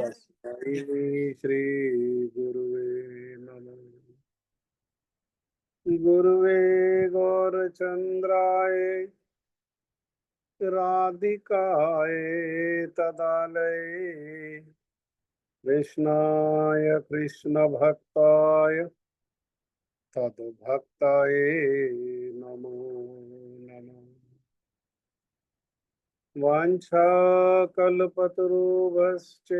तस्मै श्री गुरुवे नमः। गुरुवे गौरचंद्राय राधिकाय तदालये कृष्णाय कृष्ण भक्ताय तद्भक्ताय नमो नमः। वाञ्छाकल्पतरुभ्यश्च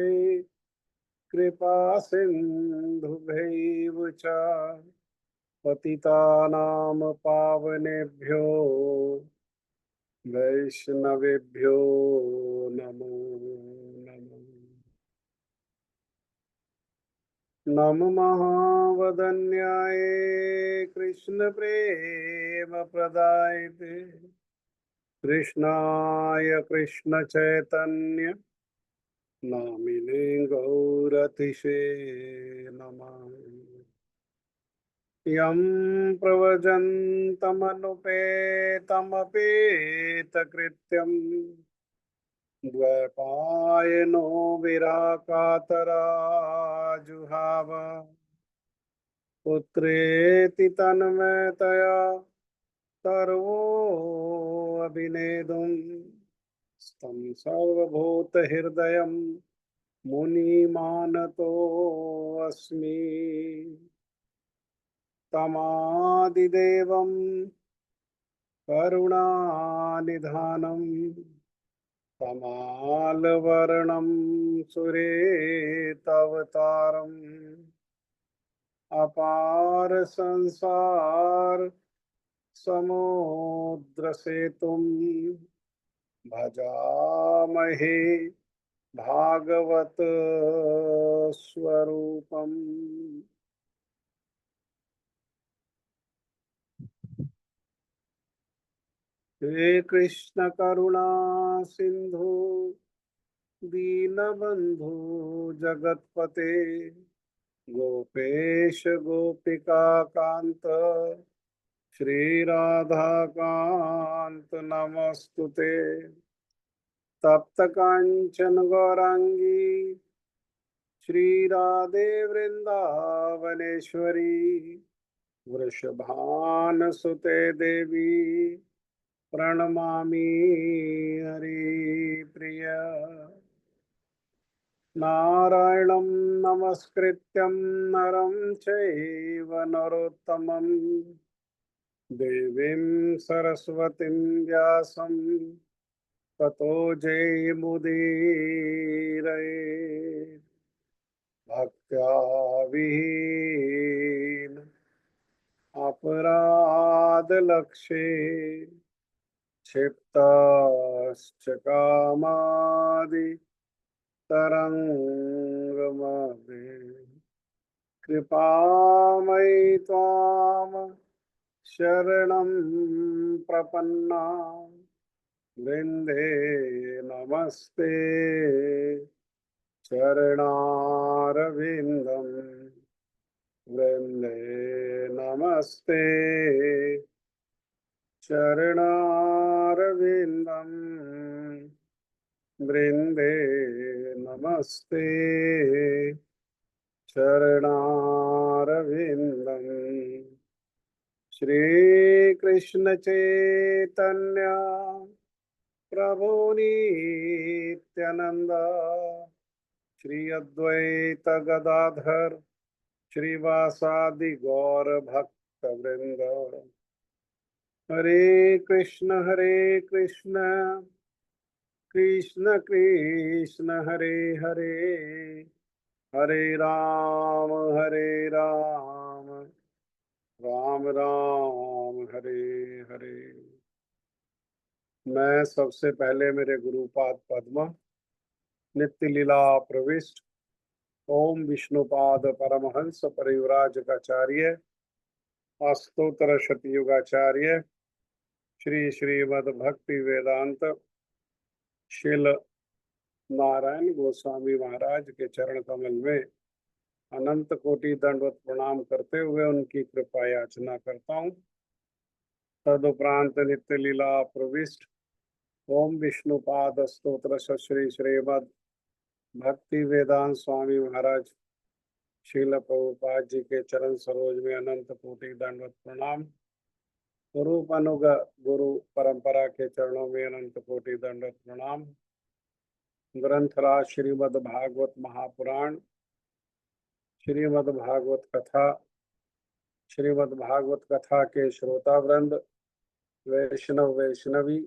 कृपा सिन्धुभ्यैव च पतितानां पावनेभ्यो वैष्णवेभ्यो नमो नमः। नमो महावदन्याय कृष्णप्रेमप्रदायते कृष्णाय कृष्णचैतन्य नामिने गौरतिशे नमः। यं प्रव्रजन्तमनुपेतमपेतकृत्यं द्वैपायनो विराकातराजुहाव पुत्रेति तन्मयतया सर्वो अभिनेदुं स्तं सर्वभूतहृदयं मुनिमानतोऽस्मि। तमादिदेवं करुणानिधानं तमालवर्णं सुरेतवतारम् अपार संसार समुद्रसेतुं भजामहे भागवत स्वरूपम्। हे कृष्ण करुणा सिंधु दीनबंधु जगतपते गोपेश गोपिका कांत श्री राधा कांत नमस्तुते। तप्त कांचन गौरांगी श्री राधे वृंदावनेश्वरी वृषभानुसुते देवी प्रणमामि हरिप्रिया। नारायणं नमस्कृत्यं नरं चैव नरोत्तमं देवीं सरस्वतीं व्यासं ततो जयमुदीरये। भक्त्या विहीन अपराधलक्षे क्षिप्ताश्च कामादि तरंगमपि कृपामयि त्वां शरणं प्रपन्ना वृंदे नमस्ते चरणारविंदं वृंदे नमस्ते चरणारविंदं वृंदे नमस्ते चरणारविंदं। श्री कृष्ण चैतन्य प्रभु नित्यानंद श्री अद्वैत गदाधर श्रीवासादि गौर भक्त वृंद। हरे कृष्ण कृष्ण कृष्ण हरे हरे हरे राम राम राम हरे हरे। मैं सबसे पहले मेरे गुरुपाद पद्मा नित्य लीला प्रविष्ट ओम विष्णुपाद परमहंस परिव्राजकाचार्य अस्तोत्र शतयुगाचार्य श्री श्रीमद् भक्ति वेदांत शिल नारायण गोस्वामी महाराज के चरण कमल में अनंत कोटि दंडवत प्रणाम करते हुए उनकी कृपा याचना करता हूँ। तदुपरांत नित्य लीला प्रविष्ट ओम विष्णुपाद स्तोत्र श्री श्रीमद् भक्ति वेदांत स्वामी महाराज श्रील प्रभुपाद जी के चरण सरोज में अनंत कोटि दंडवत प्रणाम। स्वरूप अनुग गुरु परंपरा के चरणों में अनंत कोटि दंडवत प्रणाम। ग्रंथराज श्रीमद् भागवत महापुराण, श्रीमद् भागवत कथा, श्रीमद् भागवत कथा के श्रोता वृंद, वैष्णव वैष्णवी,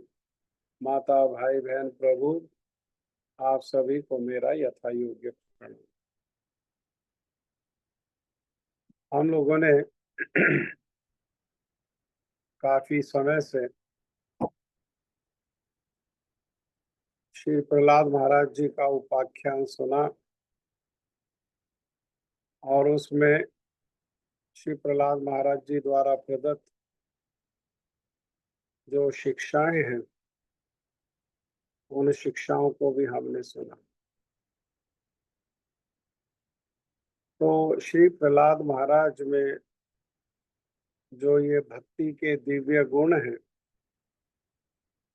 माता भाई बहन प्रभु, आप सभी को मेरा यथा योग्य प्रणाम। हम लोगों ने काफी समय से श्री प्रहलाद महाराज जी का उपाख्यान सुना और उसमें श्री प्रहलाद महाराज जी द्वारा प्रदत्त जो शिक्षाएं हैं उन शिक्षाओं को भी हमने सुना। तो श्री प्रहलाद महाराज में जो ये भक्ति के दिव्य गुण हैं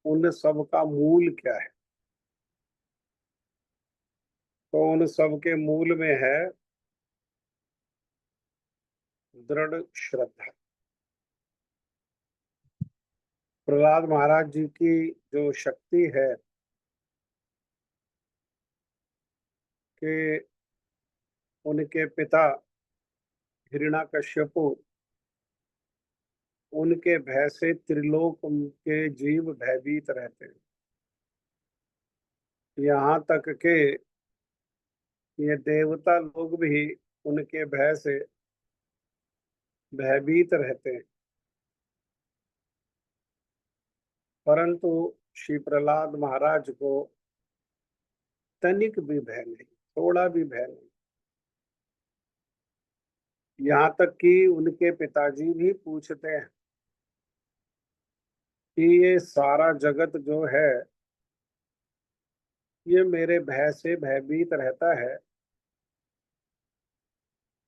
उन सब का मूल क्या है? तो उन सब के मूल में है दृढ़ श्रद्धा। प्रहलाद महाराज जी की जो शक्ति है कि उनके पिता हिरण्याकश्यपु, उनके भय से त्रिलोक के जीव भयभीत रहते हैं। यहाँ तक के ये देवता लोग भी उनके भय से भयभीत रहते हैं, परंतु श्री प्रहलाद महाराज को तनिक भी भय नहीं, थोड़ा भी भय नहीं। यहाँ तक कि उनके पिताजी भी पूछते हैं कि ये सारा जगत जो है ये मेरे भय से भयभीत रहता है,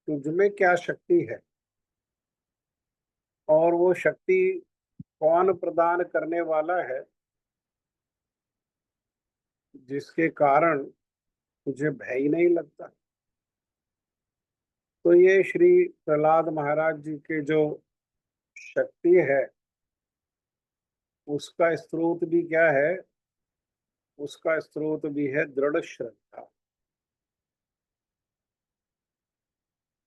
तुझमें क्या शक्ति है और वो शक्ति कौन प्रदान करने वाला है जिसके कारण तुझे भय ही नहीं लगता। तो ये श्री प्रहलाद महाराज जी के जो शक्ति है उसका स्रोत भी क्या है? उसका स्रोत भी है दृढ़ श्रद्धा।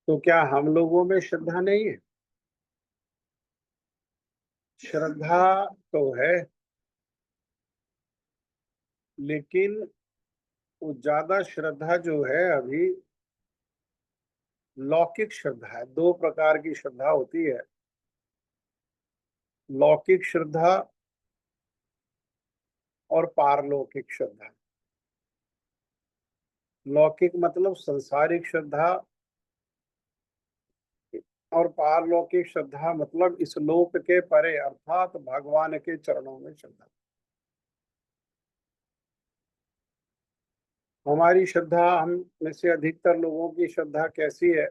तो क्या हम लोगों में श्रद्धा नहीं है? श्रद्धा तो है, लेकिन वो ज्यादा श्रद्धा जो है अभी लौकिक श्रद्धा है। दो प्रकार की श्रद्धा होती है, लौकिक श्रद्धा और पारलौकिक श्रद्धा। लौकिक मतलब संसारिक श्रद्धा और पारलौकिक श्रद्धा मतलब इस लोक के परे अर्थात भगवान के चरणों में श्रद्धा। हमारी श्रद्धा, हम में से अधिकतर लोगों की श्रद्धा कैसी है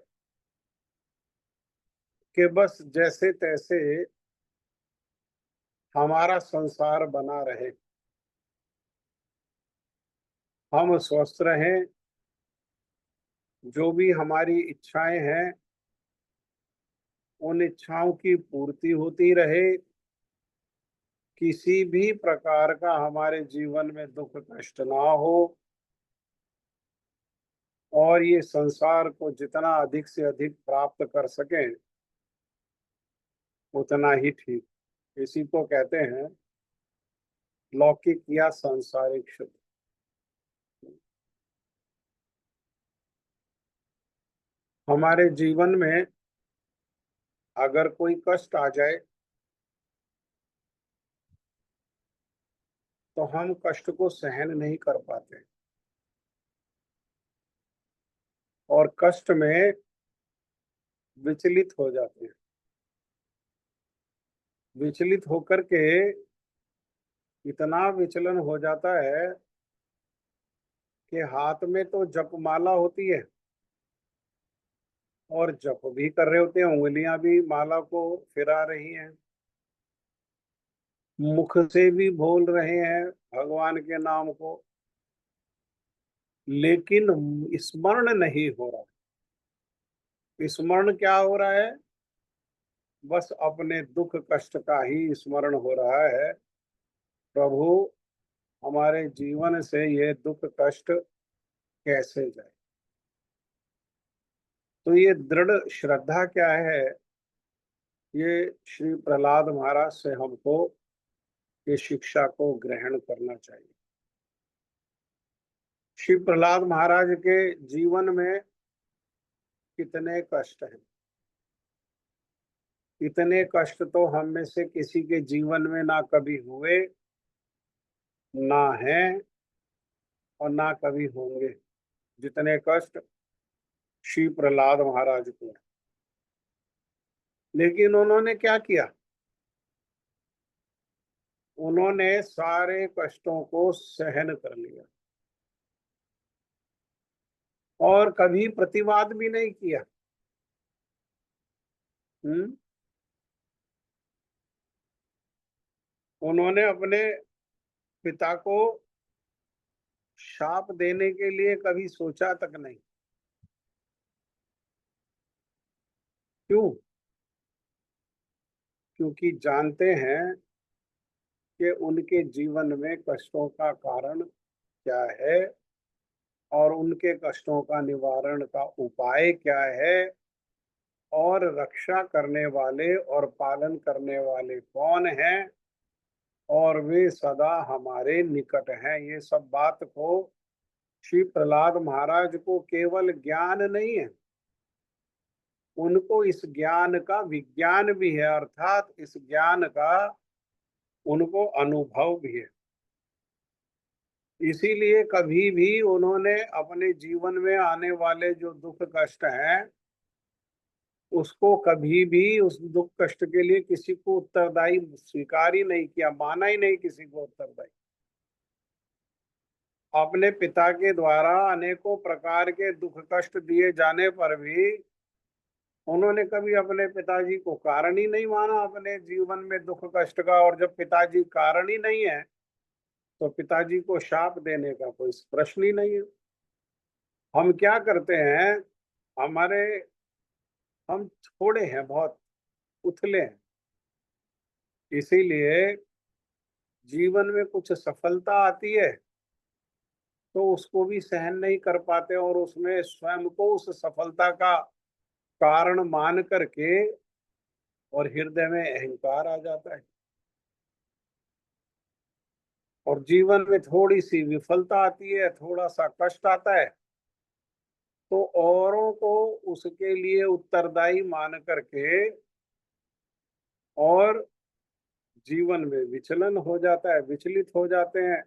कि बस जैसे तैसे हमारा संसार बना रहे, हम स्वस्थ रहें, जो भी हमारी इच्छाएं हैं उन इच्छाओं की पूर्ति होती रहे, किसी भी प्रकार का हमारे जीवन में दुख कष्ट ना हो और ये संसार को जितना अधिक से अधिक प्राप्त कर सकें उतना ही ठीक। इसी को कहते हैं लौकिक या सांसारिक शुद्ध। हमारे जीवन में अगर कोई कष्ट आ जाए तो हम कष्ट को सहन नहीं कर पाते और कष्ट में विचलित हो जाते हैं। विचलित होकर के इतना विचलन हो जाता है कि हाथ में तो जपमाला होती है और जप भी कर रहे होते हैं, उंगलियां भी माला को फिरा रही हैं, मुख से भी बोल रहे हैं भगवान के नाम को, लेकिन स्मरण नहीं हो रहा। स्मरण क्या हो रहा है? बस अपने दुख कष्ट का ही स्मरण हो रहा है। प्रभु, हमारे जीवन से ये दुख कष्ट कैसे जाए। तो ये दृढ़ श्रद्धा क्या है? ये श्री प्रहलाद महाराज से हमको ये शिक्षा को ग्रहण करना चाहिए। श्री प्रहलाद महाराज के जीवन में कितने कष्ट हैं। इतने कष्ट तो हम में से किसी के जीवन में ना कभी हुए, ना हैं और ना कभी होंगे, जितने कष्ट श्री प्रहलाद महाराज को हैं। लेकिन उन्होंने क्या किया? उन्होंने सारे कष्टों को सहन कर लिया और कभी प्रतिवाद भी नहीं किया। हम्म। उन्होंने अपने पिता को शाप देने के लिए कभी सोचा तक नहीं। क्यों? क्योंकि जानते हैं कि उनके जीवन में कष्टों का कारण क्या है और उनके कष्टों का निवारण का उपाय क्या है और रक्षा करने वाले और पालन करने वाले कौन हैं और वे सदा हमारे निकट हैं। ये सब बात को श्री प्रहलाद महाराज को केवल ज्ञान नहीं है, उनको इस ज्ञान का विज्ञान भी है, अर्थात इस ज्ञान का उनको अनुभव भी है। इसीलिए कभी भी उन्होंने अपने जीवन में आने वाले जो दुख कष्ट हैं उसको कभी भी उस दुख कष्ट के लिए किसी को उत्तरदायी स्वीकार ही नहीं किया, माना ही नहीं किसी को उत्तरदायी। अपने पिता के द्वारा अनेकों प्रकार के दुख कष्ट दिए जाने पर भी उन्होंने कभी अपने पिताजी को कारण ही नहीं माना अपने जीवन में दुख कष्ट का। और जब पिताजी कारण ही नहीं है तो पिताजी को शाप देने का कोई प्रश्न ही नहीं है। हम क्या करते हैं? हमारे हम थोड़े हैं, बहुत उथले हैं। इसीलिए जीवन में कुछ सफलता आती है तो उसको भी सहन नहीं कर पाते और उसमें स्वयं को उस सफलता का कारण मान करके और हृदय में अहंकार आ जाता है। और जीवन में थोड़ी सी विफलता आती है, थोड़ा सा कष्ट आता है तो औरों को उसके लिए उत्तरदायी मान करके और जीवन में विचलन हो जाता है, विचलित हो जाते हैं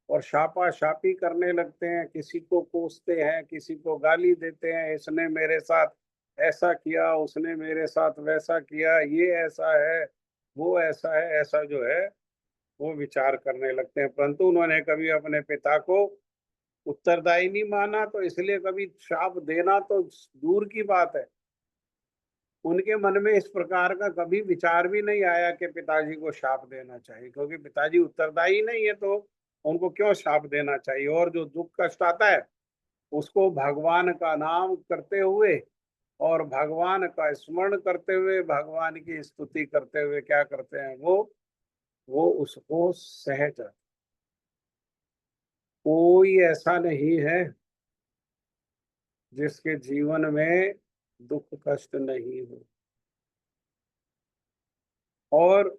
और शापा शापी करने लगते हैं। किसी को कोसते हैं, किसी को गाली देते हैं, इसने मेरे साथ ऐसा किया, उसने मेरे साथ वैसा किया, ये ऐसा है, वो ऐसा है, ऐसा जो है वो विचार करने लगते हैं। परंतु उन्होंने कभी अपने पिता को उत्तरदायी नहीं माना, तो इसलिए कभी शाप देना तो दूर की बात है, उनके मन में इस प्रकार का कभी विचार भी नहीं आया कि पिताजी को शाप देना चाहिए, क्योंकि पिताजी उत्तरदायी नहीं है तो उनको क्यों शाप देना चाहिए। और जो दुख कष्ट आता है उसको भगवान का नाम करते हुए और भगवान का स्मरण करते हुए, भगवान की स्तुति करते हुए क्या करते हैं? वो उसको सहज। कोई ऐसा नहीं है जिसके जीवन में दुख कष्ट नहीं हो। और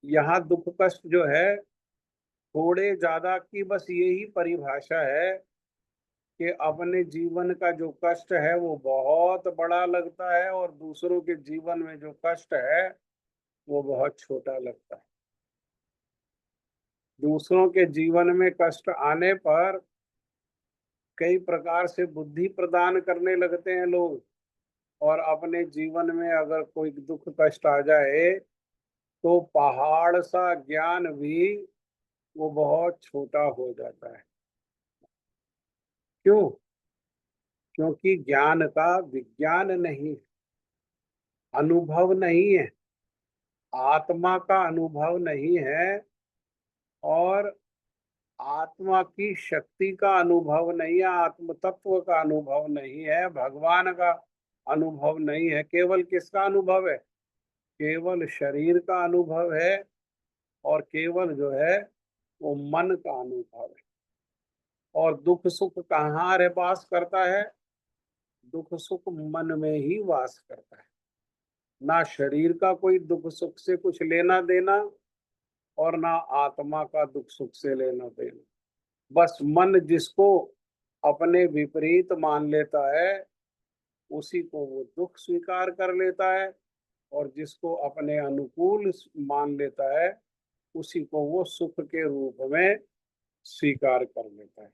यहाँ दुख कष्ट जो है थोड़े ज्यादा की बस यही परिभाषा है कि अपने जीवन का जो कष्ट है वो बहुत बड़ा लगता है और दूसरों के जीवन में जो कष्ट है वो बहुत छोटा लगता है। दूसरों के जीवन में कष्ट आने पर कई प्रकार से बुद्धि प्रदान करने लगते हैं लोग, और अपने जीवन में अगर कोई दुख कष्ट आ जाए तो पहाड़ सा ज्ञान भी वो बहुत छोटा हो जाता है। क्यों? क्योंकि ज्ञान का विज्ञान नहीं, अनुभव नहीं है, आत्मा का अनुभव नहीं है और आत्मा की शक्ति का अनुभव नहीं है, आत्म तत्व का अनुभव नहीं है, भगवान का अनुभव नहीं है। केवल किसका अनुभव है? केवल शरीर का अनुभव है, और केवल जो है वो मन का अनुभव है। और दुख सुख कहाँ रे वास करता है? दुख सुख मन में ही वास करता है। ना शरीर का कोई दुख सुख से कुछ लेना देना, और ना आत्मा का दुख सुख से लेना देना। बस मन जिसको अपने विपरीत मान लेता है, उसी को वो दुख स्वीकार कर लेता है, और जिसको अपने अनुकूल मान लेता है, उसी को वो सुख के रूप में स्वीकार कर लेता है।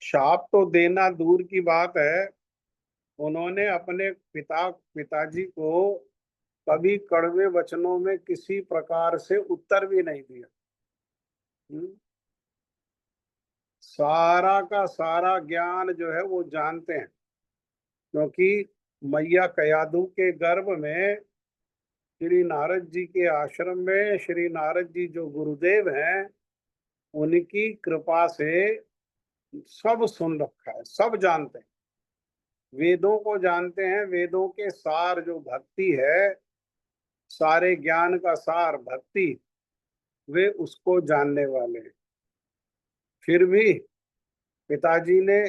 शाप तो देना दूर की बात है, उन्होंने अपने पिताजी को कभी कड़वे वचनों में किसी प्रकार से उत्तर भी नहीं दिया। हम्म? सारा का सारा ज्ञान जो है वो जानते हैं, क्योंकि मैया कयादू के गर्भ में, श्री नारद जी के आश्रम में, श्री नारद जी जो गुरुदेव हैं, उनकी कृपा से सब सुन रखा है, सब जानते हैं। वेदों को जानते हैं, वेदों के सार जो भक्ति है, सारे ज्ञान का सार भक्ति, वे उसको जानने वाले हैं। फिर भी पिताजी ने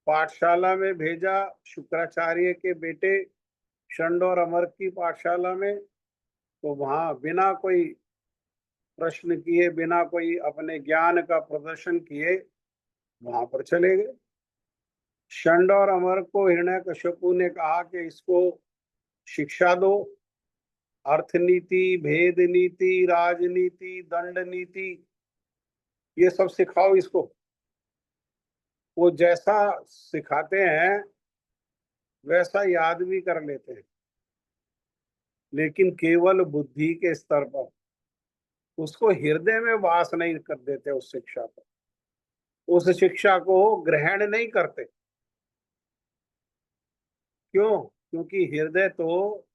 पाठशाला में भेजा, शुक्राचार्य के बेटे शंड और अमर की पाठशाला में, तो वहां बिना कोई प्रश्न किए, बिना कोई अपने ज्ञान का प्रदर्शन किए, वहां पर चले गए। शंड और अमर को हिरण्यकश्यपु ने कहा कि इसको शिक्षा दो, अर्थ नीति, भेद नीति, राजनीति, दंड नीति, ये सब सिखाओ इसको। वो जैसा सिखाते हैं वैसा याद भी कर लेते हैं, लेकिन केवल बुद्धि के स्तर पर, उसको हृदय में वास नहीं कर देते, उस शिक्षा को, उस शिक्षा को ग्रहण नहीं करते। क्यों? क्योंकि हृदय तो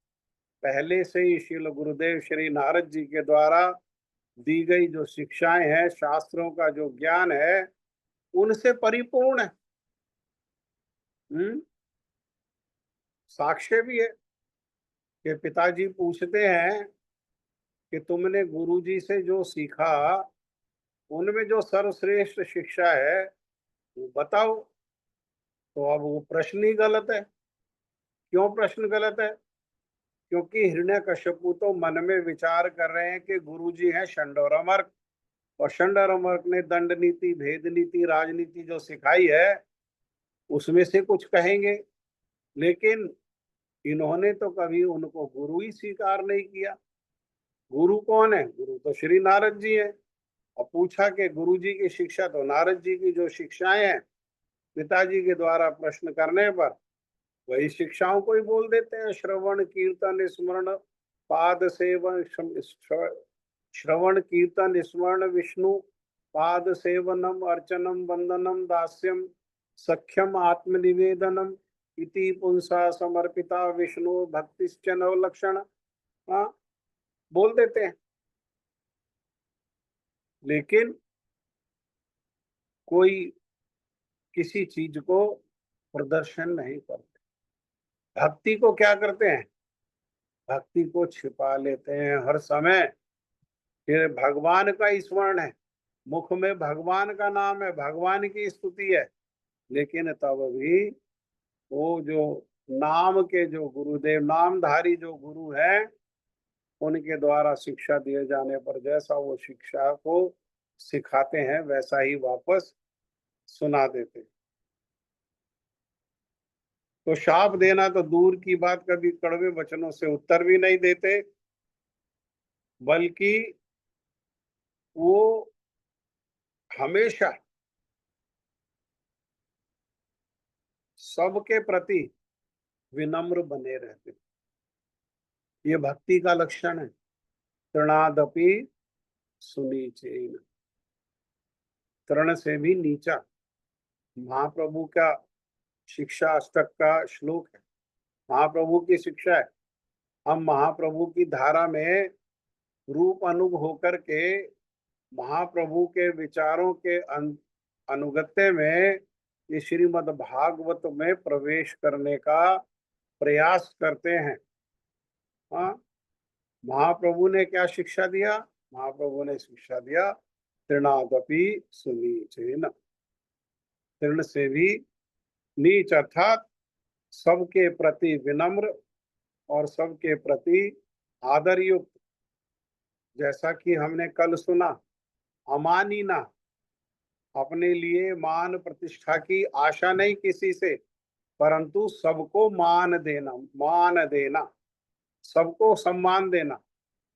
पहले से ही श्रील गुरुदेव श्री नारद जी के द्वारा दी गई जो शिक्षाएं हैं, शास्त्रों का जो ज्ञान है, उनसे परिपूर्ण है। हम्म। साक्ष्य भी है कि पिताजी पूछते हैं कि तुमने गुरुजी से जो सीखा, उनमें जो सर्वश्रेष्ठ शिक्षा है वो बताओ। तो अब वो प्रश्न ही गलत है। क्यों प्रश्न गलत है? क्योंकि हिरण्यकश्यपु तो मन में विचार कर रहे हैं कि गुरुजी हैं शंड और अमर्क, और शंड और अमर्क ने दंड नीति, भेद नीति, राजनीति जो सिखाई है, उसमें से कुछ कहेंगे। लेकिन इन्होंने तो कभी उनको गुरु ही स्वीकार नहीं किया। गुरु कौन है? गुरु तो श्री नारद जी है। और पूछा कि गुरु जी की शिक्षा, तो नारद जी की जो शिक्षाएं हैं, पिताजी के द्वारा प्रश्न करने पर वही शिक्षाओं को ही बोल देते हैं। श्रवण कीर्तन स्मरण पाद सेवन, श्रवण कीर्तन स्मरण विष्णु पाद सेवनम अर्चनम वंदनम दास्यम सख्यम आत्मनिवेदनम इति पुंसा समर्पिता विष्णु भक्तिश्च नवलक्षण। हाँ, बोल देते हैं, लेकिन कोई किसी चीज को प्रदर्शन नहीं करते। भक्ति को क्या करते हैं? भक्ति को छिपा लेते हैं हर समय। फिर भगवान का स्मरण है, मुख में भगवान का नाम है, भगवान की स्तुति है, लेकिन तब भी वो जो नाम के जो गुरुदेव, नामधारी जो गुरु है, उनके द्वारा शिक्षा दिए जाने पर जैसा वो शिक्षा को सिखाते हैं वैसा ही वापस सुना देते हैं। तो शाप देना तो दूर की बात, कभी कड़वे वचनों से उत्तर भी नहीं देते, बल्कि वो हमेशा सबके प्रति विनम्र बने रहते। ये भक्ति का लक्षण है। तृणादपि सुनीचेन, तृण से भी नीचा। महाप्रभु का शिक्षा अष्टक का श्लोक है, महाप्रभु की शिक्षा है। हम महाप्रभु की धारा में रूप अनुग होकर के महाप्रभु के विचारों के अनुगत्य में ये श्रीमद् भागवत में प्रवेश करने का प्रयास करते हैं। हाँ, महाप्रभु ने क्या शिक्षा दिया? महाप्रभु ने शिक्षा दिया तृणादपि सुनीचेन, तृण से भी नीच अर्थात सबके प्रति विनम्र और सबके प्रति आदर युक्त। जैसा कि हमने कल सुना, अमानी ना, अपने लिए मान प्रतिष्ठा की आशा नहीं किसी से, परंतु सबको मान देना, सबको सम्मान देना,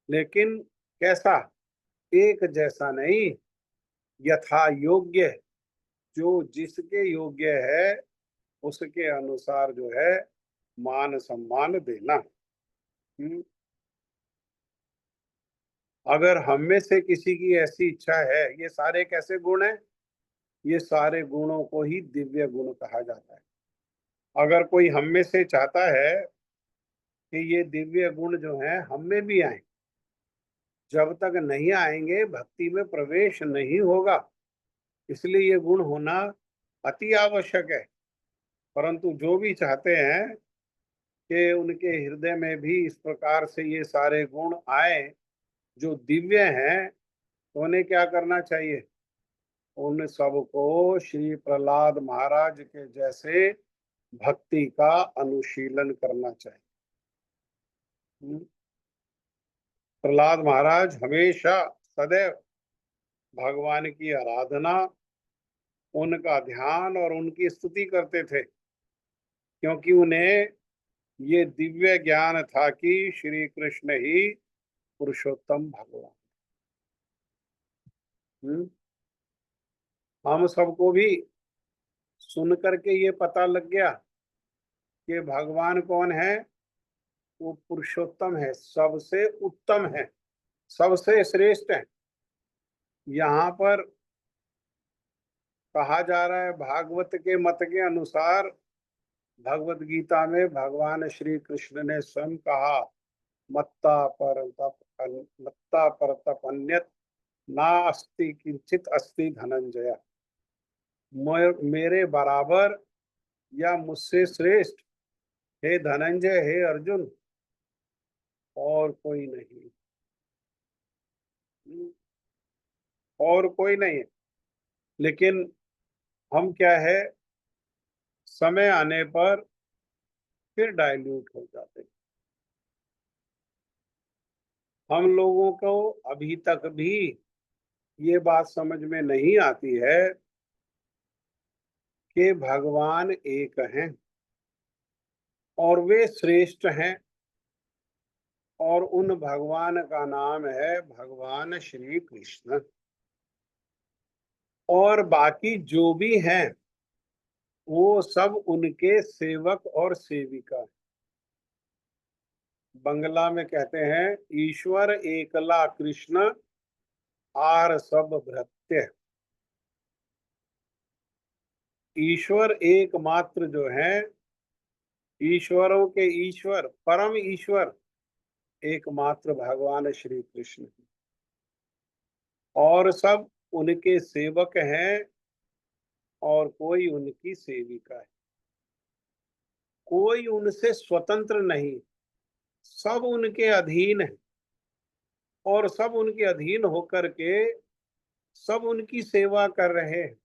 लेकिन कैसा? एक जैसा नहीं, यथा योग्य, जो जिसके योग्य है उसके अनुसार जो है मान सम्मान देना। अगर हम में से किसी की ऐसी इच्छा है, ये सारे कैसे गुण हैं? ये सारे गुणों को ही दिव्य गुण कहा जाता है। अगर कोई हम में से चाहता है कि ये दिव्य गुण जो है हम में भी आए, जब तक नहीं आएंगे भक्ति में प्रवेश नहीं होगा। इसलिए ये गुण होना अति आवश्यक है। परंतु जो भी चाहते हैं कि उनके हृदय में भी इस प्रकार से ये सारे गुण आए जो दिव्य हैं, तो उन्हें क्या करना चाहिए? उन सबको श्री प्रहलाद महाराज के जैसे भक्ति का अनुशीलन करना चाहिए। प्रहलाद महाराज हमेशा सदैव भगवान की आराधना, उनका ध्यान और उनकी स्तुति करते थे, क्योंकि उन्हें ये दिव्य ज्ञान था कि श्री कृष्ण ही पुरुषोत्तम भगवान। हम सबको भी सुन करके ये पता लग गया कि भगवान कौन है? वो पुरुषोत्तम है, सबसे उत्तम है, सबसे श्रेष्ठ है। यहाँ पर कहा जा रहा है भागवत के मत के अनुसार, भगवत गीता में भगवान श्री कृष्ण ने स्वयं कहा, मत्ता पर तप अन्यत ना अस्ति किंचित अस्ति धनंजय। मेरे बराबर या मुझसे श्रेष्ठ हे धनंजय, हे अर्जुन, और कोई नहीं, और कोई नहीं है। लेकिन हम क्या है, समय आने पर फिर डाइल्यूट हो जाते हैं। हम लोगों को अभी तक भी ये बात समझ में नहीं आती है कि भगवान एक हैं और वे श्रेष्ठ हैं, और उन भगवान का नाम है भगवान श्री कृष्ण। और बाकी जो भी हैं वो सब उनके सेवक और सेविका। बंगला में कहते हैं, ईश्वर एकला कृष्ण आर सब भृत्य। ईश्वर एकमात्र जो है, ईश्वरों के ईश्वर, परम ईश्वर एकमात्र भगवान श्री कृष्ण, और सब उनके सेवक हैं और कोई उनकी सेविका है। कोई उनसे स्वतंत्र नहीं, सब उनके अधीन है, और सब उनके अधीन होकर के सब उनकी सेवा कर रहे हैं।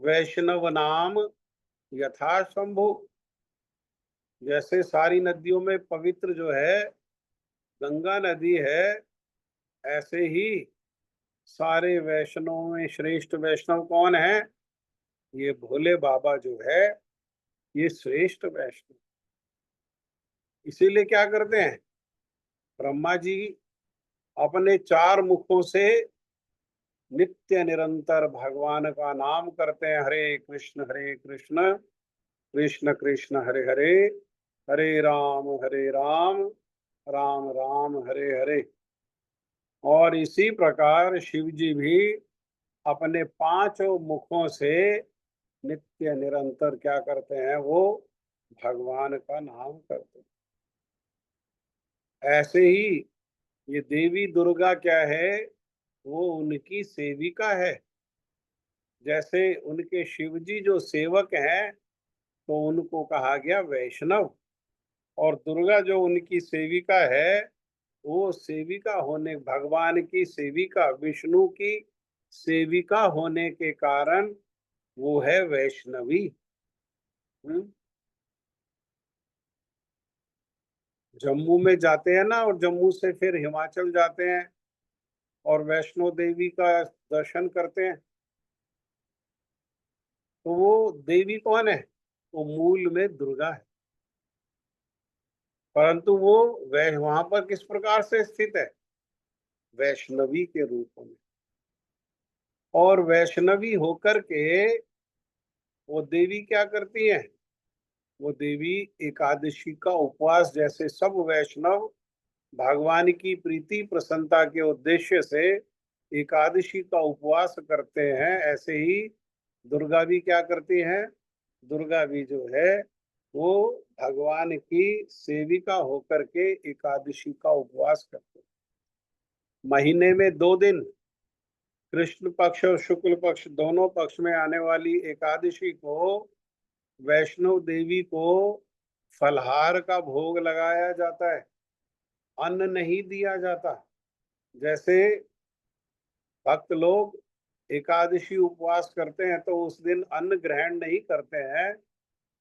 वैष्णव नाम यथा शंभु, जैसे सारी नदियों में पवित्र जो है गंगा नदी है, ऐसे ही सारे वैष्णव में श्रेष्ठ वैष्णव कौन है? ये भोले बाबा जो है, ये श्रेष्ठ वैष्णव। इसीलिए क्या करते हैं, ब्रह्मा जी अपने 4 मुखों से नित्य निरंतर भगवान का नाम करते हैं, हरे कृष्ण कृष्ण कृष्ण हरे हरे, हरे राम राम राम हरे हरे। और इसी प्रकार शिव जी भी अपने 5 मुखों से नित्य निरंतर क्या करते हैं? वो भगवान का नाम करते हैं। ऐसे ही ये देवी दुर्गा क्या है? वो उनकी सेविका है। जैसे उनके शिव जी जो सेवक हैं, तो उनको कहा गया वैष्णव। और दुर्गा जो उनकी सेविका है, वो सेविका होने, भगवान की सेविका, विष्णु की सेविका होने के कारण वो है वैष्णवी। हम्म। जम्मू में जाते हैं ना, और जम्मू से फिर हिमाचल जाते हैं और वैष्णो देवी का दर्शन करते हैं। तो वो देवी कौन है? वो मूल में दुर्गा है। परंतु वो वहां पर किस प्रकार से स्थित है? वैष्णवी के रूप में। और वैष्णवी होकर के वो देवी क्या करती है? वो देवी एकादशी का उपवास, जैसे सब वैष्णव भगवान की प्रीति प्रसन्नता के उद्देश्य से एकादशी का उपवास करते हैं, ऐसे ही दुर्गा भी क्या करती हैं? दुर्गा भी जो है वो भगवान की सेविका होकर के एकादशी का उपवास करते हैं। महीने में 2 दिन, कृष्ण पक्ष और शुक्ल पक्ष दोनों पक्ष में आने वाली एकादशी को वैष्णव देवी को फलहार का भोग लगाया जाता है, अन्न नहीं दिया जाता। जैसे भक्त लोग एकादशी उपवास करते हैं तो उस दिन अन्न ग्रहण नहीं करते हैं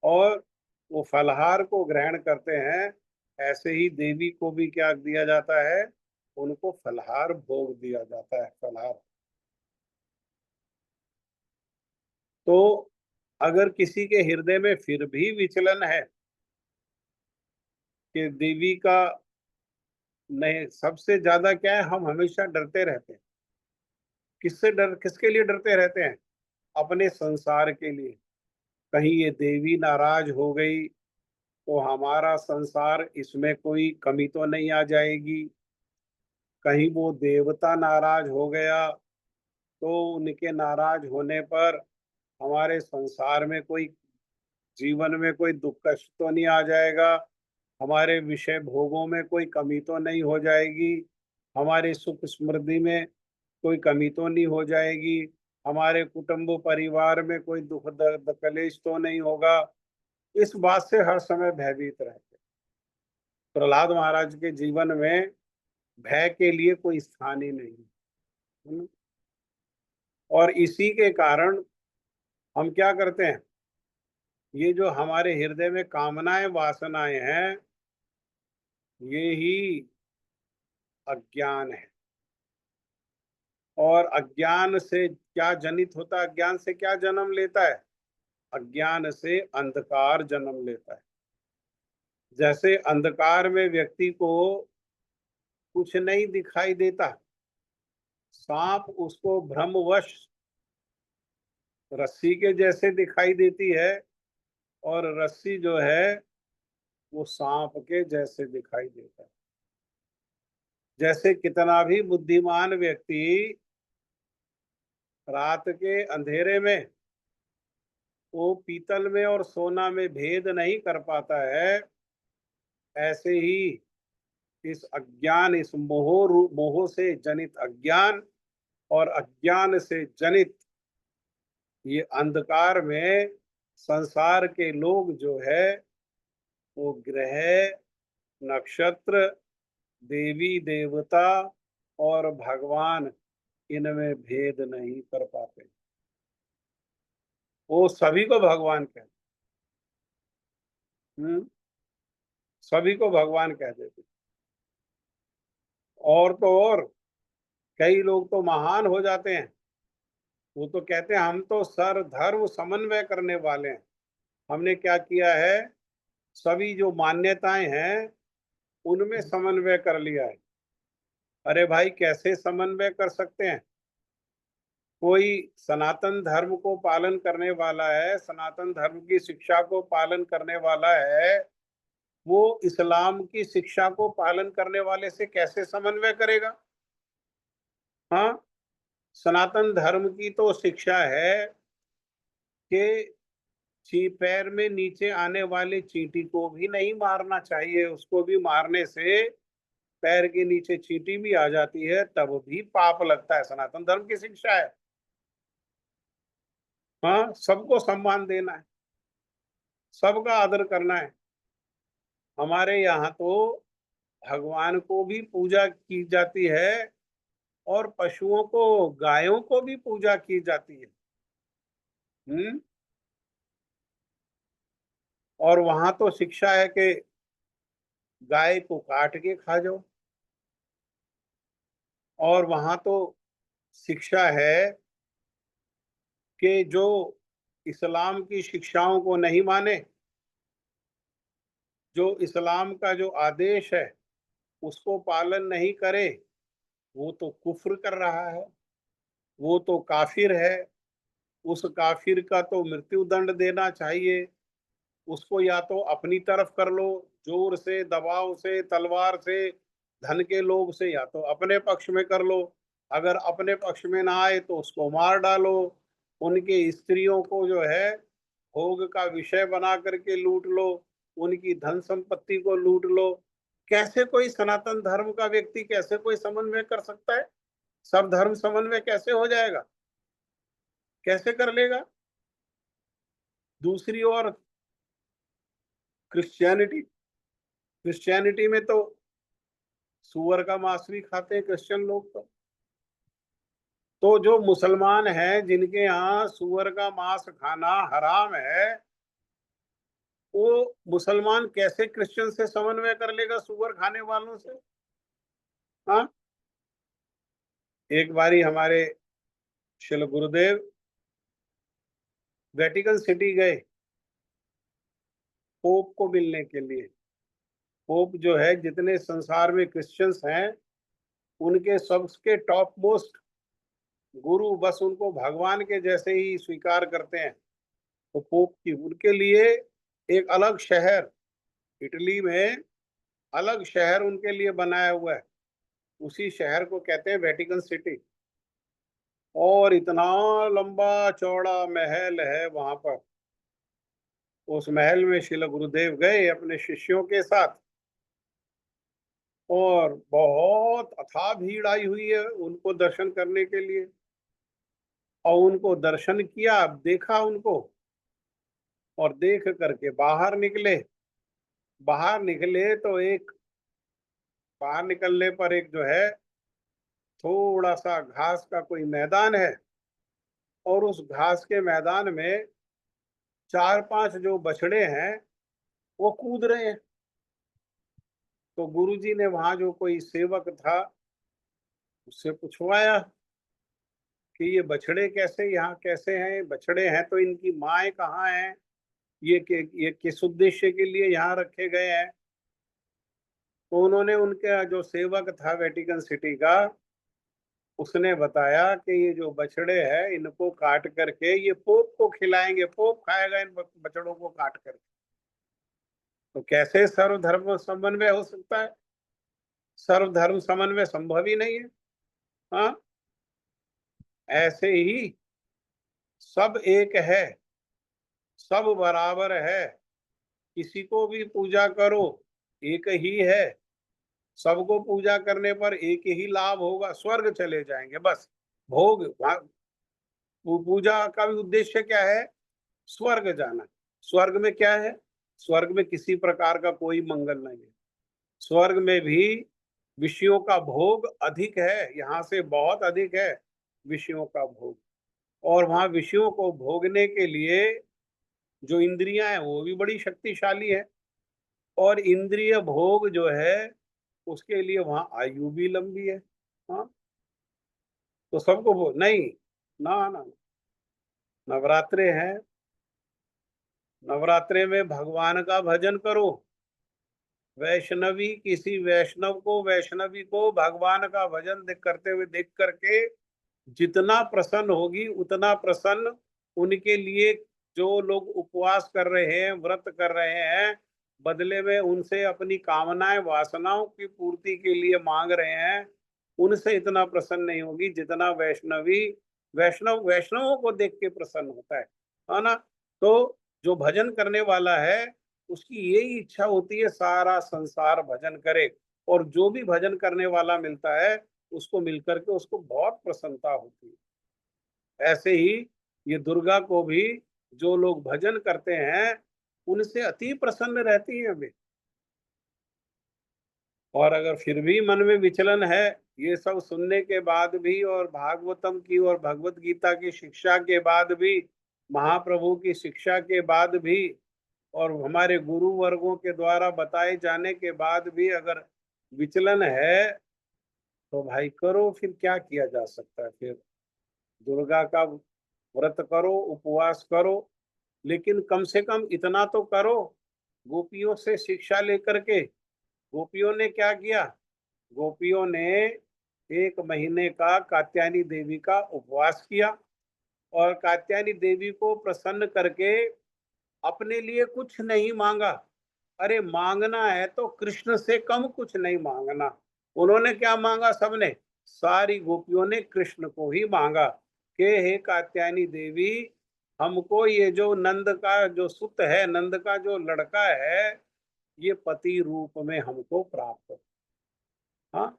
और वो फलहार को ग्रहण करते हैं, ऐसे ही देवी को भी क्या दिया जाता है? उनको फलहार भोग दिया जाता है, फलहार। तो अगर किसी के हृदय में फिर भी विचलन है कि देवी का नहीं, सबसे ज्यादा क्या है, हम हमेशा डरते रहते हैं। किससे डर, किसके लिए डरते रहते हैं? अपने संसार के लिए। कहीं ये देवी नाराज हो गई तो हमारा संसार, इसमें कोई कमी तो नहीं आ जाएगी। कहीं वो देवता नाराज हो गया तो उनके नाराज होने पर हमारे संसार में कोई, जीवन में कोई दुख कष्ट तो नहीं आ जाएगा। हमारे विषय भोगों में कोई कमी तो नहीं हो जाएगी। हमारे सुख समृद्धि में कोई कमी तो नहीं हो जाएगी। हमारे कुटुंब परिवार में कोई दुख दर्द कलेश तो नहीं होगा। इस बात से हर समय भयभीत रहते। प्रहलाद महाराज के जीवन में भय के लिए कोई स्थान ही नहीं। हम्म। और इसी के कारण हम क्या करते हैं? ये जो हमारे हृदय में कामनाएं वासनाएं हैं, ये ही अज्ञान है। और अज्ञान से क्या जनित होता है? अज्ञान से क्या जन्म लेता है? अज्ञान से अंधकार जन्म लेता है। जैसे अंधकार में व्यक्ति को कुछ नहीं दिखाई देता, सांप उसको भ्रमवश रस्सी के जैसे दिखाई देती है, और रस्सी जो है वो सांप के जैसे दिखाई देता है। जैसे कितना भी बुद्धिमान व्यक्ति रात के अंधेरे में वो पीतल में और सोना में भेद नहीं कर पाता है, ऐसे ही इस अज्ञान, इस मोह से जनित अज्ञान और अज्ञान से जनित ये अंधकार में संसार के लोग जो है वो ग्रह, नक्षत्र, देवी देवता और भगवान, इनमें भेद नहीं कर पाते। वो सभी को भगवान कहते। सभी को भगवान कह देते। और तो और कई लोग तो महान हो जाते हैं। वो तो कहते हैं हम तो सर धर्म समन्वय करने वाले हैं। हमने क्या किया है? सभी जो मान्यताएं हैं उनमें समन्वय कर लिया है। अरे भाई, कैसे समन्वय कर सकते हैं? कोई सनातन धर्म को पालन करने वाला है, सनातन धर्म की शिक्षा को पालन करने वाला है, वो इस्लाम की शिक्षा को पालन करने वाले से कैसे समन्वय करेगा? हाँ। सनातन धर्म की तो शिक्षा है कि पैर में नीचे आने वाले चींटी को भी नहीं मारना चाहिए, उसको भी मारने से पैर के नीचे चींटी भी आ जाती है तब भी पाप लगता है। सनातन धर्म की शिक्षा है। हाँ, सबको सम्मान देना है, सबका आदर करना है। हमारे यहाँ तो भगवान को भी पूजा की जाती है और पशुओं को, गायों को भी पूजा की जाती है। हम्म। और वहां तो शिक्षा है कि गाय को काट के खा जाओ। और वहां तो शिक्षा है कि जो इस्लाम की शिक्षाओं को नहीं माने, जो इस्लाम का जो आदेश है उसको पालन नहीं करे, वो तो कुफ्र कर रहा है, वो तो काफिर है। उस काफिर का तो मृत्यु दंड देना चाहिए। उसको या तो अपनी तरफ कर लो, जोर से, दबाव से, तलवार से, धन के लोभ से, या तो अपने पक्ष में कर लो। अगर अपने पक्ष में ना आए तो उसको मार डालो। उनके स्त्रियों को जो है भोग का विषय बना करके लूट लो, उनकी धन संपत्ति को लूट लो। कैसे कोई सनातन धर्म का व्यक्ति, कैसे कोई समन्वय कर सकता है? सब धर्म समन्वय कैसे हो जाएगा? कैसे कर लेगा? दूसरी ओर क्रिश्चियनिटी, क्रिश्चियनिटी में तो सुअर का मांस भी खाते हैं क्रिश्चियन लोग। तो जो मुसलमान हैं जिनके यहाँ सुअर का मांस खाना हराम है, वो मुसलमान कैसे क्रिश्चियन से समन्वय कर लेगा, सुअर खाने वालों से? हाँ। एक बारी हमारे श्रील गुरुदेव वेटिकन सिटी गए पोप को मिलने के लिए। पोप जो है, जितने संसार में क्रिश्चियंस हैं उनके सबके टॉप मोस्ट गुरु, बस उनको भगवान के जैसे ही स्वीकार करते हैं। तो पोप की उनके लिए एक अलग शहर, इटली में अलग शहर उनके लिए बनाया हुआ है। उसी शहर को कहते हैं वेटिकन सिटी। और इतना लंबा चौड़ा महल है वहां पर। उस महल में श्रील गुरुदेव गए अपने शिष्यों के साथ, और बहुत अथाह भीड़ आई हुई है उनको दर्शन करने के लिए। और उनको दर्शन किया, देखा उनको, और देख करके बाहर निकले। बाहर निकले तो एक, बाहर निकलने पर एक जो है थोड़ा सा घास का कोई मैदान है, और उस घास के मैदान में चार पांच जो बछड़े हैं वो कूद रहे हैं। तो गुरुजी ने वहां जो कोई सेवक था उससे पूछवाया कि ये बछड़े कैसे यहाँ कैसे हैं, बछड़े हैं तो इनकी माएँ कहाँ हैं, ये किस उद्देश्य के लिए यहाँ रखे गए हैं? तो उन्होंने, उनका जो सेवक था वेटिकन सिटी का, उसने बताया कि ये जो बछड़े हैं इनको काट करके ये पोप को खिलाएंगे, पोप खाएगा इन बछड़ों को काट करके। तो कैसे सर्वधर्म समन्वय हो सकता है? सर्वधर्म समन्वय संभव ही नहीं है। हाँ। ऐसे ही सब एक है, सब बराबर है, किसी को भी पूजा करो एक ही है। सबको पूजा करने पर एक ही लाभ होगा, स्वर्ग चले जाएंगे बस। भोग पूजा का भी उद्देश्य क्या है? स्वर्ग जाना। स्वर्ग में क्या है? स्वर्ग में किसी प्रकार का कोई मंगल नहीं है। स्वर्ग में भी विषयों का भोग अधिक है, यहाँ से बहुत अधिक है विषयों का भोग। और वहां विषयों को भोगने के लिए जो इंद्रियां हैं वो भी बड़ी शक्तिशाली है। और इंद्रिय भोग जो है उसके लिए वहां आयु भी लंबी है। हाँ। तो सबको नहीं, ना ना, नवरात्रे हैं, नवरात्रे में भगवान का भजन करो। वैष्णवी, किसी वैष्णव को, वैष्णवी को भगवान का भजन करते हुए देख करके जितना प्रसन्न होगी उतना प्रसन्न उनके लिए जो लोग उपवास कर रहे हैं, व्रत कर रहे हैं, बदले में उनसे अपनी कामनाएं, वासनाओं की पूर्ति के लिए मांग रहे हैं, उनसे इतना प्रसन्न नहीं होगी जितना वैष्णवी, वैष्णवों को देख के प्रसन्न होता है ना? तो जो भजन करने वाला है उसकी यही इच्छा होती है सारा संसार भजन करे। और जो भी भजन करने वाला मिलता है उसको मिलकर के उसको बहुत प्रसन्नता होती है। ऐसे ही ये दुर्गा को भी जो लोग भजन करते हैं उनसे अति प्रसन्न रहती है वे। और अगर फिर भी मन में विचलन है, ये सब सुनने के बाद भी और भागवतम की और भगवत गीता की शिक्षा के बाद भी, महाप्रभु की शिक्षा के बाद भी, और हमारे गुरु वर्गों के द्वारा बताए जाने के बाद भी अगर विचलन है, तो भाई करो, फिर क्या किया जा सकता है। फिर दुर्गा का व्रत करो, उपवास करो, लेकिन कम से कम इतना तो करो, गोपियों से शिक्षा लेकर के। गोपियों ने क्या किया? गोपियों ने 1 महीने का कात्यायनी देवी का उपवास किया और कात्यायनी देवी को प्रसन्न करके अपने लिए कुछ नहीं मांगा। अरे मांगना है तो कृष्ण से कम कुछ नहीं मांगना। उन्होंने क्या मांगा? सबने, सारी गोपियों ने कृष्ण को ही मांगा कि हे कात्यायनी देवी, हमको ये जो नंद का जो सुत है, नंद का जो लड़का है, ये पति रूप में हमको प्राप्त हो। हाँ,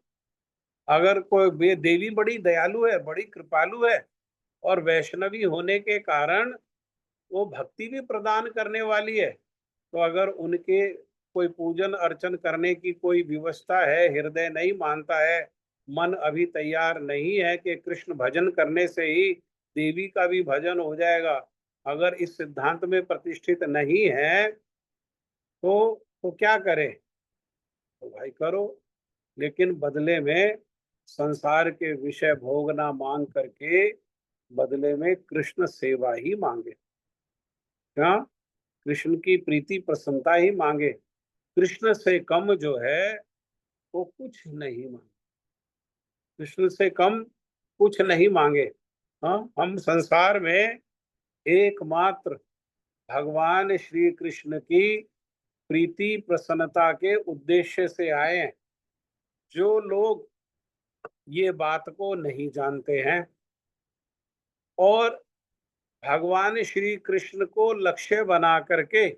अगर कोई देवी बड़ी दयालु है, बड़ी कृपालु है, और वैष्णवी होने के कारण वो भक्ति भी प्रदान करने वाली है, तो अगर उनके कोई पूजन अर्चन करने की कोई व्यवस्था है, हृदय नहीं मानता है, मन अभी तैयार नहीं है कि कृष्ण भजन करने से ही देवी का भी भजन हो जाएगा, अगर इस सिद्धांत में प्रतिष्ठित नहीं है, तो क्या करे? तो भाई करो, लेकिन बदले में संसार के विषय भोग ना मांग करके बदले में कृष्ण सेवा ही मांगे। क्या? कृष्ण की प्रीति प्रसन्नता ही मांगे। कृष्ण से कम जो है वो कुछ नहीं मांगे। कृष्ण से कम कुछ नहीं मांगे। हाँ, हम संसार में एकमात्र भगवान श्री कृष्ण की प्रीति प्रसन्नता के उद्देश्य से आए हैं। जो लोग ये बात को नहीं जानते हैं और भगवान श्री कृष्ण को लक्ष्य बना करके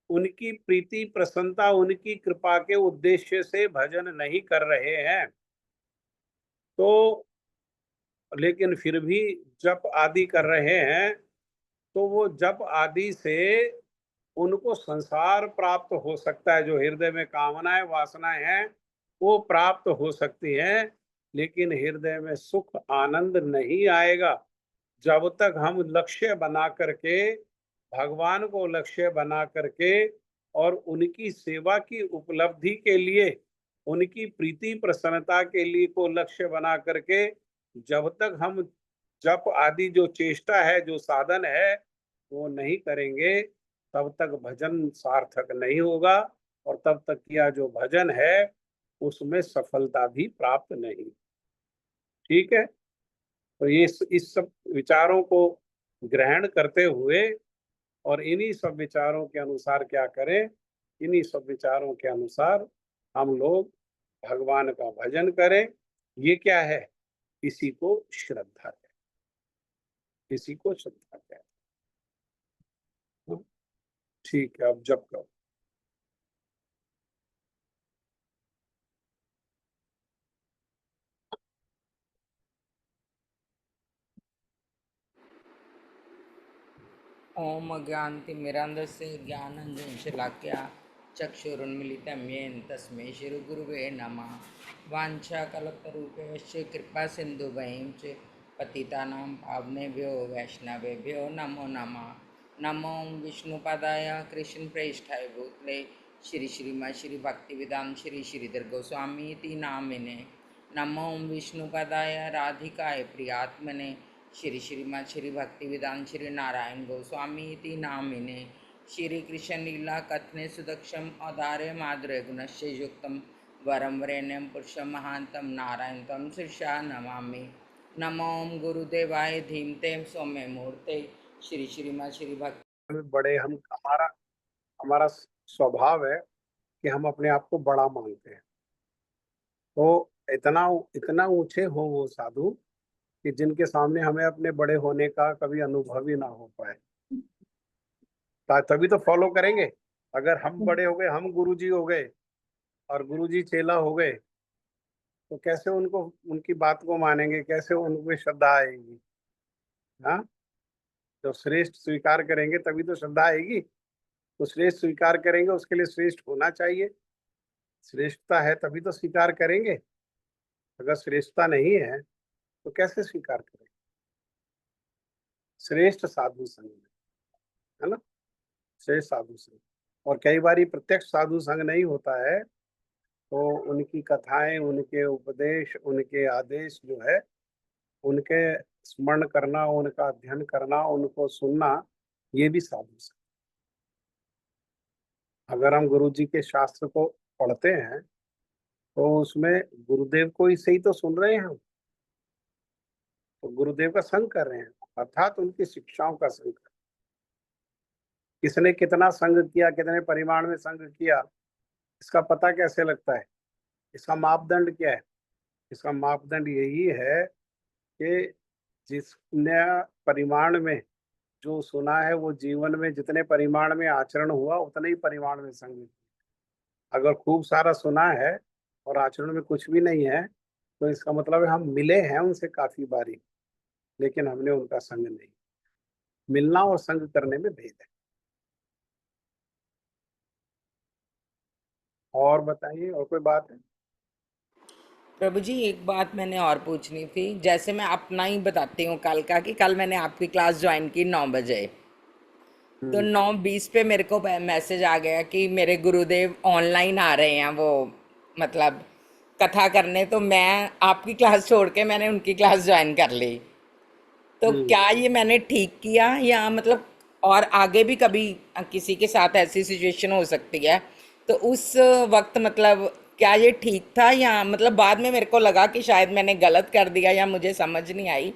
उनकी प्रीति प्रसन्नता, उनकी कृपा के उद्देश्य से भजन नहीं कर रहे हैं, तो लेकिन फिर भी जप आदि कर रहे हैं, तो वो जप आदि से उनको संसार प्राप्त हो सकता है। जो हृदय में कामनाएं वासनाएं हैं वो प्राप्त हो सकती हैं, लेकिन हृदय में सुख आनंद नहीं आएगा जब तक हम लक्ष्य बना करके, भगवान को लक्ष्य बना करके और उनकी सेवा की उपलब्धि के लिए, उनकी प्रीति प्रसन्नता के लिए को लक्ष्य बना करके जब तक हम जप आदि जो चेष्टा है, जो साधन है, वो नहीं करेंगे, तब तक भजन सार्थक नहीं होगा और तब तक किया जो भजन है उसमें सफलता भी प्राप्त नहीं। ठीक है, तो ये इस सब विचारों को ग्रहण करते हुए और इन्हीं सब विचारों के अनुसार क्या करें? इन्हीं सब विचारों के अनुसार हम लोग भगवान का भजन करें। ये क्या है? इसी को श्रद्धा है, इसी को श्रद्धा है। ठीक है, अब जब करो। ओम अज्ञानतिमिरान्धस्य ज्ञानञ्जनशलाकया चक्षुरुन्मीलितं येन तस्मै श्रीगुरुवे नमः। वाञ्छाकल्पतरुभ्यश्च कृपासिन्धुभ्यं च पतितानां पावनेभ्यो वैष्णवेभ्यो नमो नमः। नमो विष्णुपदाय कृष्णप्रेष्ठाय भूतले श्री श्रीमद् श्री भक्तिवेदांत श्री श्रीधर गोस्वामी इति नामिने। नमो विष्णुपदाय राधिकाय प्रियात्मने श्री श्रीमद् श्री भक्तिवेदांत श्री नारायण गोस्वामी इति नामिने। श्री कृष्ण लीला कथने सुदक्षम औदार्य माधुर्य गुणस्य युक्तम वरम वरेण्यम पुरुषम महांतम नारायण तम शीर्षा नमामि। नमो गुरुदेवाय धीमते सौम्य मूर्ते श्री श्रीमद् श्री भक्ति। बड़े हम हमारा हमारा स्वभाव है कि हम अपने आप को बड़ा मानते हैं। तो इतना इतना ऊंचे हो वो साधु कि जिनके सामने हमें अपने बड़े होने का कभी अनुभव ही ना हो पाए, तभी तो फॉलो करेंगे। अगर हम बड़े हो गए, हम गुरुजी हो गए, और गुरुजी चेला हो गए तो कैसे उनको, उनकी बात को मानेंगे, कैसे उनमें श्रद्धा आएगी? हाँ, जब श्रेष्ठ स्वीकार करेंगे तभी तो श्रद्धा आएगी। तो श्रेष्ठ स्वीकार करेंगे, उसके लिए श्रेष्ठ होना चाहिए। श्रेष्ठता है तभी तो स्वीकार करेंगे। अगर श्रेष्ठता नहीं है तो कैसे स्वीकार करेंगे? श्रेष्ठ साधु संग में, है ना, श्रेष्ठ साधु संग। और कई बार प्रत्यक्ष साधु संग नहीं होता है तो उनकी कथाएं, उनके उपदेश, उनके आदेश जो है, उनके स्मरण करना, उनका अध्ययन करना, उनको सुनना, ये भी साधु संग। अगर हम गुरु जी के शास्त्र को पढ़ते हैं तो उसमें गुरुदेव को ही सही तो सुन रहे हैं हम, तो गुरुदेव का संग कर रहे हैं, अर्थात उनकी शिक्षाओं का संग कर रहे हैं। किसने कितना संग किया, कितने परिमाण में संग किया, इसका पता कैसे लगता है? इसका मापदंड क्या है? इसका मापदंड यही है कि जिसने परिमाण में जो सुना है वो जीवन में जितने परिमाण में आचरण हुआ उतने ही परिमाण में संग। अगर खूब सारा सुना है और आचरण में कुछ भी नहीं है तो इसका मतलब है हम मिले हैं उनसे काफी बारी, लेकिन हमने उनका संग नहीं। मिलना और संग करने में भेद है। और बताइए, और कोई बात है? प्रभु जी एक बात मैंने और पूछनी थी। जैसे मैं अपना ही बताती हूँ कल का, कि कल मैंने आपकी क्लास ज्वाइन की 9 बजे। तो हम्म। 9:20 पे मेरे को मैसेज आ गया कि मेरे गुरुदेव ऑनलाइन आ रहे हैं, वो मतलब कथा करने। तो मैं आपकी क्लास छोड़ के मैंने उनकी क्लास ज्वाइन कर ली। तो हम्म। क्या ये मैंने ठीक किया, या मतलब और आगे भी कभी किसी के साथ ऐसी सिचुएशन हो सकती है, तो उस वक्त मतलब क्या ये ठीक था, या मतलब बाद में मेरे को लगा कि शायद मैंने गलत कर दिया या मुझे समझ नहीं आई।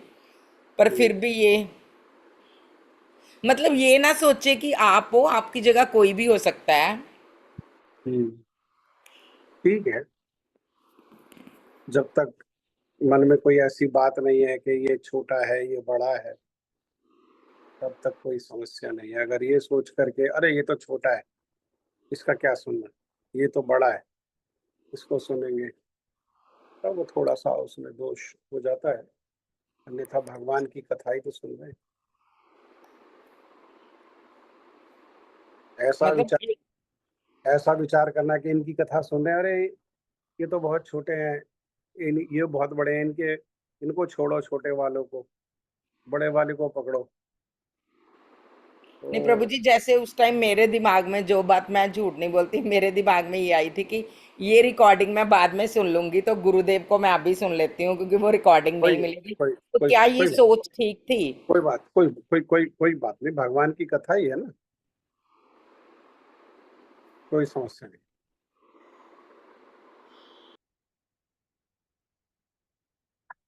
पर हम्म। फिर भी ये मतलब ये ना सोचे कि आप हो, आपकी जगह कोई भी हो सकता है। हम्म। ठीक है, जब तक मन में कोई ऐसी बात नहीं है कि ये छोटा है, ये बड़ा है, तब तक कोई समस्या नहीं है। अगर ये सोच करके अरे ये तो छोटा है, इसका क्या सुनना, ये तो बड़ा है, इसको सुनेंगे, तब वो थोड़ा सा उसमें दोष हो जाता है। अन्यथा भगवान की कथा ही तो सुन रहे हैं। ऐसा मतलब विचार, ऐसा विचार करना कि इनकी कथा सुन रहे हैं, अरे ये तो बहुत छोटे हैं, ये बहुत बड़े हैं, इनके, इनको छोड़ो, छोटे वालों को, बड़े वाले को पकड़ो। नहीं प्रभु तो जी, जैसे उस टाइम मेरे दिमाग में जो बात, मैं झूठ नहीं बोलती, मेरे दिमाग में ये आई थी कि ये रिकॉर्डिंग मैं बाद में सुन लूंगी, तो गुरुदेव को मैं अभी सुन लेती हूँ क्योंकि वो रिकॉर्डिंग नहीं कोई मिलेगी। कोई तो कोई क्या ये कोई सोच ठीक थी? कोई बात, कोई बात नहीं, भगवान की कथा ही है ना, कोई समस्या नहीं।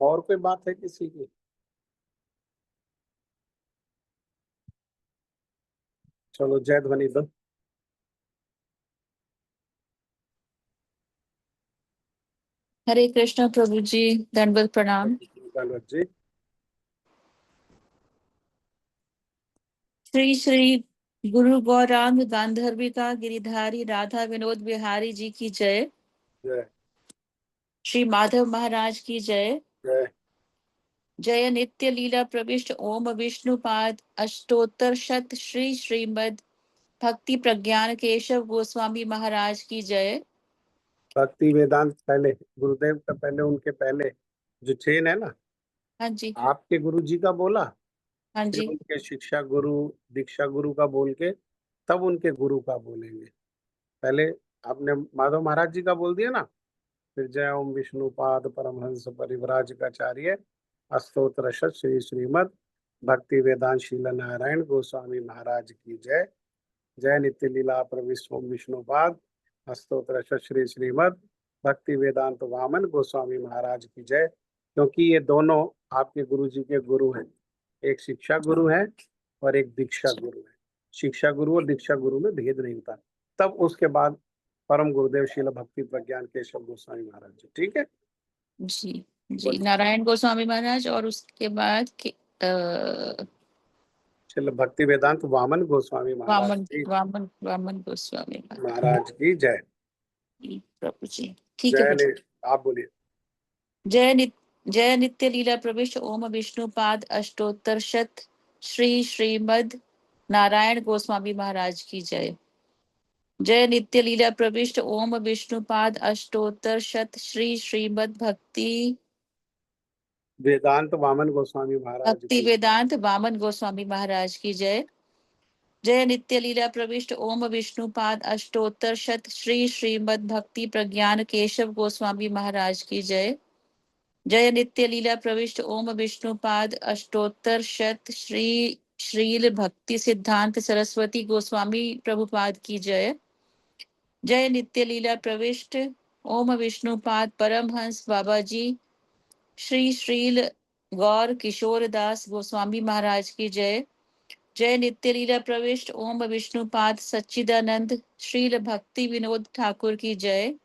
और कोई बात है किसी की? चलो जय ध्वनि दो। हरे कृष्ण प्रभु जी, दंडवत प्रणाम। धन्यवाद जी। श्री श्री गुरु गौरांग गांधर्विका गिरिधारी राधा विनोद बिहारी जी की जय। जय श्री माधव महाराज की जय। जय। जय नित्य लीला प्रविष्ट ओम विष्णुपाद अष्टोत्तर शत श्री श्रीमद भक्ति प्रज्ञान केशव गोस्वामी महाराज की जय। भक्ति वेदांत पहले, गुरुदेव का पहले, उनके पहले जो चेन है ना, हाँ जी, आपके गुरु जी का बोला, हाँ फिर जी, उनके शिक्षा गुरु, दीक्षा गुरु का बोल के तब उनके गुरु का बोलेंगे। पहले आपने माधव महाराज जी का बोल दिया ना, फिर जय ओम विष्णुपाद परमहंस परिव्राजकाचार्य अस्तोत्र श्री श्रीमद भक्ति वेदांत शील नारायण गोस्वामी महाराज की जय। जय नित्य लीला प्रविष्ट ओम विष्णुपाद अस्तोत्र श्री श्रीमद भक्ति वेदांत वामन गोस्वामी महाराज की जय। क्योंकि ये दोनों आपके गुरु जी के गुरु हैं, एक शिक्षा गुरु है और एक दीक्षा गुरु है। शिक्षा गुरु और दीक्षा गुरु में भेद नहीं होता। तब उसके बाद परम गुरुदेव शील भक्ति प्रज्ञान केशव गोस्वामी महाराज जी। ठीक है, जी जी, बोलिए। नारायण गोस्वामी महाराज और उसके बाद शील भक्ति वेदांत वामन गोस्वामी महाराज वामन जी वामन वामन गोस्वामी महाराज। महाराज की जय। प्रभु जी ठीक है। आप बोलिए। जय नित्य लीला प्रविष्ट ओम विष्णुपाद अष्टोत्तर शत श्री श्रीमद नारायण गोस्वामी महाराज की जय। जय नित्य लीला प्रविष्ट ओम विष्णुपाद अष्टोत्तर शत श्री श्रीमद भक्ति वेदांत वामन गोस्वामी महाराज भक्ति की। वेदांत वामन गोस्वामी महाराज की जय। जय नित्य लीला प्रविष्ट ओम विष्णुपाद अष्टोत्तर शत श्री श्रीमद भक्ति प्रज्ञान केशव गोस्वामी महाराज की जय। जय नित्य लीला प्रविष्ट ओम विष्णुपाद अष्टोत्तर शत श्री श्रील भक्ति सिद्धांत सरस्वती गोस्वामी प्रभुपाद की जय। जय नित्य लीला प्रविष्ट ओम विष्णुपाद परमहंस बाबा जी श्री श्रील गौर किशोर दास गोस्वामी महाराज की जय। जय नित्य लीला प्रविष्ट ओम विष्णुपाद सच्चिदानंद श्रील भक्ति विनोद ठाकुर की जय।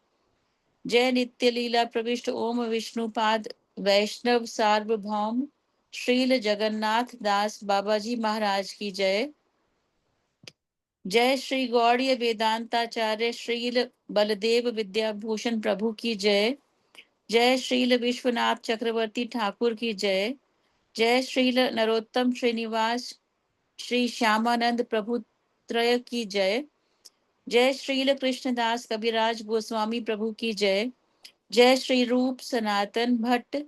जय नित्य लीला प्रविष्ट ओम विष्णुपाद वैष्णव सार्वभौम श्रील जगन्नाथ दास बाबाजी महाराज की जय। जय श्री गौड़ीय वेदांताचार्य श्रील बलदेव विद्याभूषण प्रभु की जय। जय श्रील विश्वनाथ चक्रवर्ती ठाकुर की जय। जय श्रील नरोत्तम श्रीनिवास श्री श्यामानंद प्रभु त्रय की जय। जय श्रील कृष्णदास कविराज गोस्वामी प्रभु की जय। जय श्री रूप सनातन भट्ट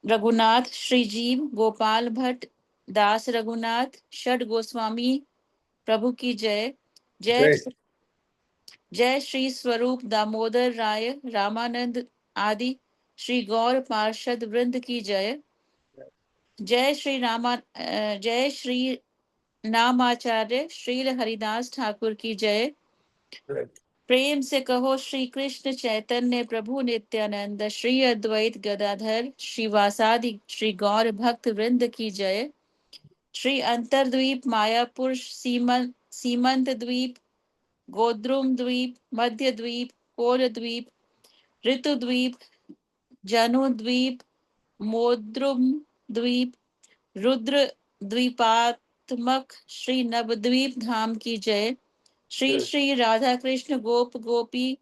रघुनाथ श्री जीव गोपाल भट्ट दास रघुनाथ षड गोस्वामी प्रभु की जय। जय जय श्री स्वरूप दामोदर राय रामानंद आदि श्री गौर पार्षद वृंद की जय। जय श्री नामाचार्य श्रील हरिदास ठाकुर की जय। प्रेम से कहो श्री कृष्ण चैतन्य प्रभु नित्यानंद श्री अद्वैत गदाधर श्रीवासादि श्री गौर भक्त वृंद की जय। श्री अंतरद्वीप मायापुर सीमंत द्वीप गोद्रुम द्वीप मध्य द्वीप कोल द्वीप ऋतु द्वीप जनु द्वीप मोद्रुम द्वीप रुद्र द्वीपात्मक श्री नवद्वीप धाम की जय। श्री श्री राधा कृष्ण गोप गोपी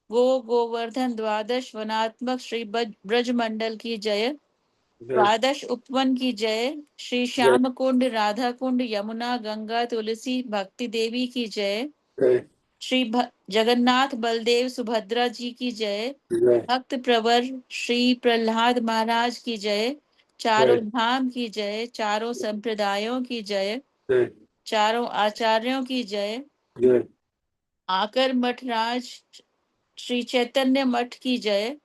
गोवर्धन द्वादश वनात्मक श्री ब्रज मंडल की जय। द्वादश उपवन की जय। श्री श्याम कुंड राधा कुंड यमुना गंगा तुलसी भक्ति देवी की जय। श्री जगन्नाथ बलदेव सुभद्रा जी की जय। भक्त प्रवर श्री प्रहलाद महाराज की जय। चारों धाम की जय। चारों संप्रदायों की जय। चारों आचार्यों की जय। आकर मठराज श्री चैतन्य मठ की जय।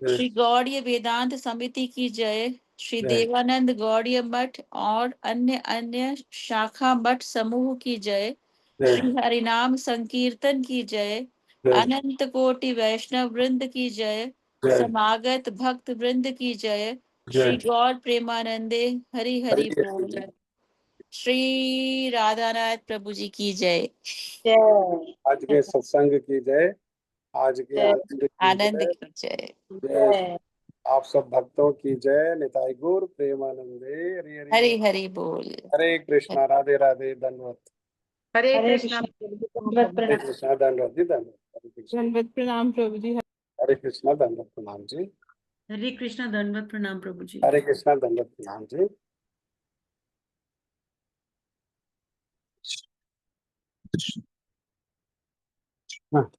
श्री गौड़ीय वेदांत समिति की जय। श्री देवानंद गौड़ीय मठ और अन्य अन्य शाखा मठ समूह की जय। श्री हरिनाम संकीर्तन की जय। अनंत कोटि वैष्णव वृंद की जय। समागत भक्त वृंद की जय। श्री गौर प्रेमानंदे हरि हरि बोल। श्री राधानाथ प्रभु जी की जय। आज के सत्संग की जय। आज के आनंद की जय। जय। आप सब भक्तों की जय। निताई गौर प्रेमानंदे हरि हरि हरि हरि बोल। हरे कृष्णा राधे राधे दंडवत। हरे कृष्णा हरे कृष्णा दंडवत जी दंडवत। हरे कृष्णा दंडवत प्रणाम प्रभु जी। हरे कृष्णा दंडवत प्रणाम जी। हरे कृष्णा दंडवत प्रणाम प्रभु जी। हरे कृष्णा दंडवत प्रणाम जी। हाँ।